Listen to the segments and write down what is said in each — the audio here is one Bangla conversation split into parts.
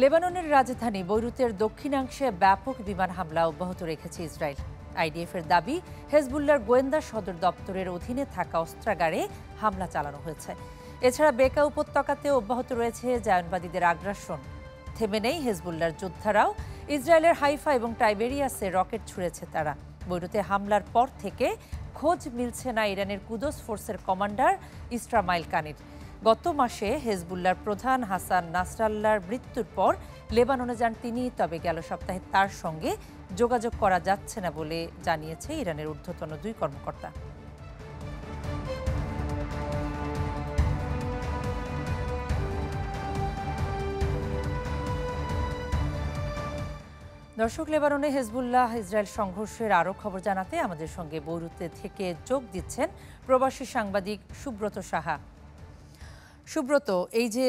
লেবাননের রাজধানী বৈরুতের দক্ষিণাংশে ব্যাপক বিমান হামলা অব্যাহত রেখেছে ইসরায়েল। আইডিএফের দাবি, হেজবুল্লার গোয়েন্দা সদর দপ্তরের অধীনে থাকা অস্ত্রাগারে হামলা চালানো হয়েছে। এছাড়া বেকা উপত্যকাতেও অব্যাহত রয়েছে জায়নবাদীদের আগ্রাসন। থেমে নেই হেজবুল্লার যোদ্ধারাও। ইসরায়েলের হাইফা এবং টাইবেরিয়াসে রকেট ছুড়েছে তারা। বৈরুতে হামলার পর থেকে খোঁজ মিলছে না ইরানের কুদস ফোর্সের কমান্ডার ইসরামাইল কানির। গত মাসে হেজবুল্লার প্রধান হাসান নাসরাল্লাহর মৃত্যুর পর লেবাননে যান তিনি, তবে গেল সপ্তাহে তার সঙ্গে যোগাযোগ করা যাচ্ছে না বলে জানিয়েছে ইরানের ঊর্ধ্বতন দুই কর্মকর্তা। দর্শক, লেবাননে হেজবুল্লাহ ইসরায়েল সংঘর্ষের আরও খবর জানাতে আমাদের সঙ্গে বৈরুতে থেকে যোগ দিচ্ছেন প্রবাসী সাংবাদিক সুব্রত সাহা। সুব্রত, এই যে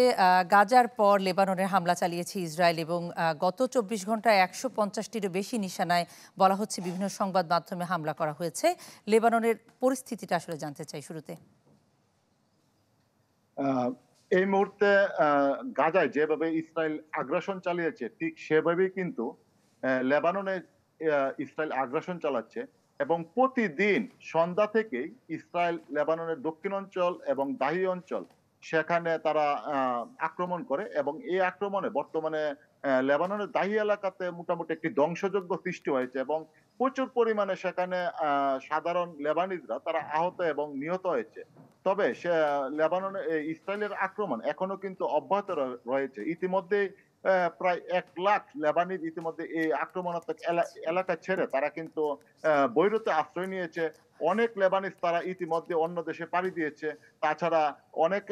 গাজার পর লেবাননের হামলা চালিয়েছে ইসরায়েল এবং গত ২৪ ঘন্টায় ১৫০টিরও বেশি নিশানায় বলা হচ্ছে বিভিন্ন সংবাদ মাধ্যমে হামলা করা হয়েছে। লেবাননের পরিস্থিতিটা আসলে জানতে চাই শুরুতে। এই মুহূর্তে গাজায় যেভাবে ইসরায়েল আগ্রাসন চালিয়েছে ঠিক সেভাবেই কিন্তু লেবাননে ইসরায়েল আগ্রাসন চালাচ্ছে এবং প্রতিদিন সন্ধ্যা থেকেই ইসরায়েল লেবাননের দক্ষিণ অঞ্চল এবং দাহি অঞ্চল সেখানে তারা আক্রমণ করে এবং এই আক্রমণে বর্তমানে লেবাননের দাহি এলাকাতে মোটামুটি একটি ধ্বংসযজ্ঞ সৃষ্টি হয়েছে এবং প্রচুর পরিমাণে সেখানে সাধারণ লেবানিজরা তারা আহত এবং নিহত হয়েছে। তবে সে লেবাননে ইসরায়েলের আক্রমণ এখনো কিন্তু অব্যাহত রয়েছে। ইতিমধ্যে প্রায় ১ লাখ লেবানিজ ইতিমধ্যে এই আক্রমণাত্মক এলাকা ছেড়ে তারা কিন্তু বৈরুতে আশ্রয় নিয়েছে। অনেক লেবানিজ তারা ইতিমধ্যে অন্য দেশে পাড়ি দিয়েছে। তাছাড়া অনেক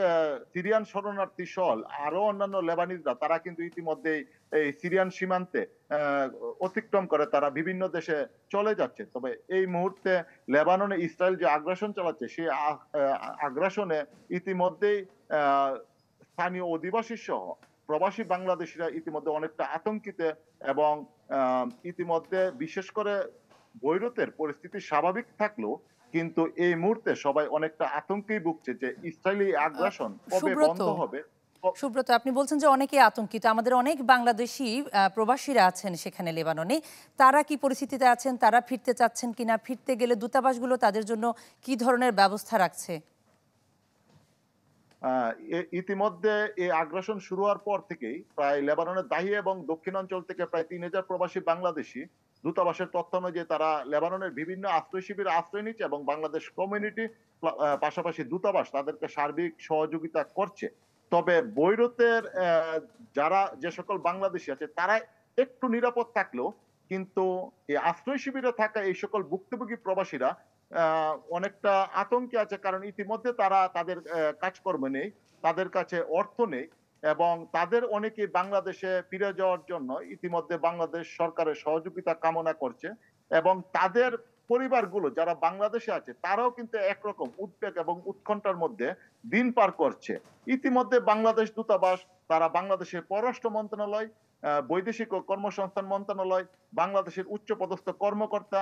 সিরিয়ান শরণার্থী সহ আরো অন্যান্য লেবানিজরা তারা কিন্তু ইতিমধ্যেই এই সিরিয়ান সীমান্তে অতিক্রম করে তারা বিভিন্ন দেশে চলে যাচ্ছে। তবে এই মুহূর্তে লেবাননে ইসরায়েল যে আগ্রাসন চালাচ্ছে সেই আগ্রাসনে ইতিমধ্যেই স্থানীয় অধিবাসী সহ প্রবাসী বাংলাদেশিরা ইতিমধ্যে অনেকটা আতঙ্কিত এবং ইতিমধ্যে বিশেষ করে বৈরুতের পরিস্থিতি স্বাভাবিক থাকলেও কিন্তু এই মুহূর্তে সবাই অনেকটা আতঙ্কেই ভুগছে যে ইসরায়েলি আগ্রাসন কবে বন্ধ হবে। সুব্রত, আপনি বলছেন যে অনেকে আতঙ্কিত, আমাদের অনেক বাংলাদেশি প্রবাসীরা আছেন সেখানে লেবাননে। তারা কি পরিস্থিতিতে আছেন? তারা ফিরতে চাচ্ছেন কিনা? ফিরতে গেলে দূতাবাসগুলো তাদের জন্য কি ধরনের ব্যবস্থা রাখছে? ইতিমধ্যে এই আগ্রাসন শুরু হওয়ার পর থেকেই প্রায় লেবাননের দাহি এবং দক্ষিণাঞ্চল থেকে প্রায় ৩,০০০ প্রবাসী বাংলাদেশি দূতাবাসের তথ্য অনুযায়ী তারা লেবাননের বিভিন্ন আশ্রয় শিবিরে আশ্রয় নিচ্ছে এবং বাংলাদেশ কমিউনিটি পাশাপাশি দূতাবাস তাদেরকে সার্বিক সহযোগিতা করছে। তবে বৈরুতের যারা যে সকল বাংলাদেশি আছে তারা একটু নিরাপদ থাকলেও কিন্তু এই আশ্রয় শিবিরে থাকা এই সকল ভুক্তভোগী প্রবাসীরা অনেকটা আতঙ্কে আছে, কারণ ইতিমধ্যে তারা তাদের কাজকর্ম নেই, তাদের কাছে অর্থ নেই এবং তাদের অনেকে বাংলাদেশে ফিরে যাওয়ার জন্য ইতিমধ্যে বাংলাদেশ সরকারের সহযোগিতা কামনা করছে এবং তাদের পরিবারগুলো যারা বাংলাদেশে আছে তারাও কিন্তু একরকম উদ্বেগ এবং উৎকণ্ঠার মধ্যে দিন পার করছে। ইতিমধ্যে বাংলাদেশ দূতাবাস, তারা বাংলাদেশের পররাষ্ট্র মন্ত্রণালয়, বৈদেশিক ও কর্মসংস্থান মন্ত্রণালয়, বাংলাদেশের উচ্চপদস্থ কর্মকর্তা,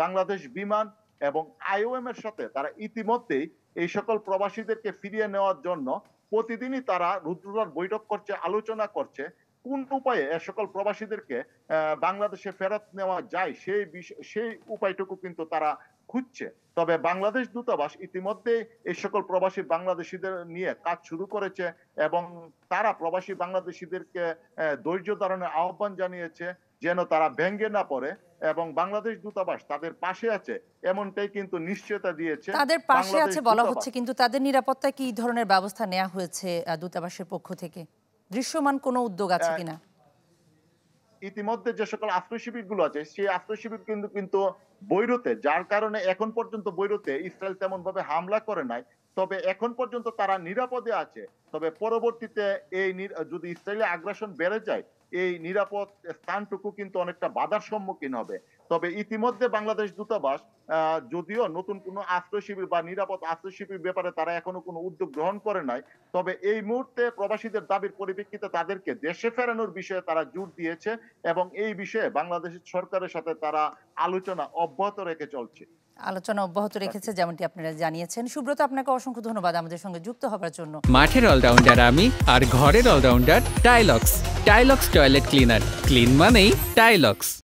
বাংলাদেশ বিমান এবং আইওএম এর সাথে তারা ইতিমধ্যেই এই সকল প্রবাসীদেরকে ফিরিয়ে নেওয়ার জন্য প্রতিদিনই তারা রুদ্রদ্বার বৈঠক করছে, আলোচনা করছে কোন উপায়ে এ সকল প্রবাসীদেরকে বাংলাদেশে ফেরত নেওয়া যায় সেই উপায়টুকু কিন্তু তারা খুঁজছে। তবে বাংলাদেশ দূতাবাস ইতিমধ্যে এই সকল প্রবাসী বাংলাদেশিদের নিয়ে কাজ শুরু করেছে এবং তারা প্রবাসী বাংলাদেশিদেরকে ধৈর্য ধারণের আহ্বান জানিয়েছে যেন তারা ভেঙে না পড়ে এবং বাংলাদেশ দূতাবাস তাদের পাশে আছে এমনটাই কিন্তু নিশ্চয়তা দিয়েছে। তাদের পাশে আছে বলা হচ্ছে, কিন্তু তাদের নিরাপত্তায় কি ধরনের ব্যবস্থা নেওয়া হয়েছে দূতাবাসের পক্ষ থেকে? দৃশ্যমান কোনো উদ্যোগ আছে কিনা? ইতিমধ্যে যে সকল আশ্রয় শিবির গুলো আছে সেই আশ্রয় শিবির কিন্তু বৈরুতে, যার কারণে এখন পর্যন্ত বৈরুতে ইসরায়েল তেমন ভাবে হামলা করে নাই। তবে এখন পর্যন্ত তারা নিরাপদে আছে। তবে পরবর্তীতে এই যদি ইসরায়েলি আগ্রাসন বেড়ে যায় এই নিরাপদ স্থানটুকু কিন্তু অনেকটা বাধার সম্মুখীন হবে। তবে ইতিমধ্যে বাংলাদেশ দূতাবাস যদিও নতুন কোনো আশ্রয় শিবির বা নিরাপদ আশ্রয় শিবির ব্যাপারে তারা এখনো কোনো উদ্যোগ গ্রহণ করে নাই, তবে এই মুহূর্তে প্রবাসীদের দাবির পরিপ্রেক্ষিতে তাদেরকে দেশে ফেরানোর বিষয়ে তারা জোর দিয়েছে এবং এই বিষয়ে বাংলাদেশ সরকারের সাথে তারা আলোচনা অব্যাহত রেখে চলছে। আলোচনা অব্যাহত রেখেছে, যেমনটি আপনারা জানিয়েছেন। সুব্রত, আপনাকে অসংখ্য ধন্যবাদ আমাদের সঙ্গে যুক্ত হবার জন্য। মাঠের অলরাউন্ডার আমি, আর ঘরের allrounder Tilex. Tilex toilet cleaner, clean মানেই টাইলক্স।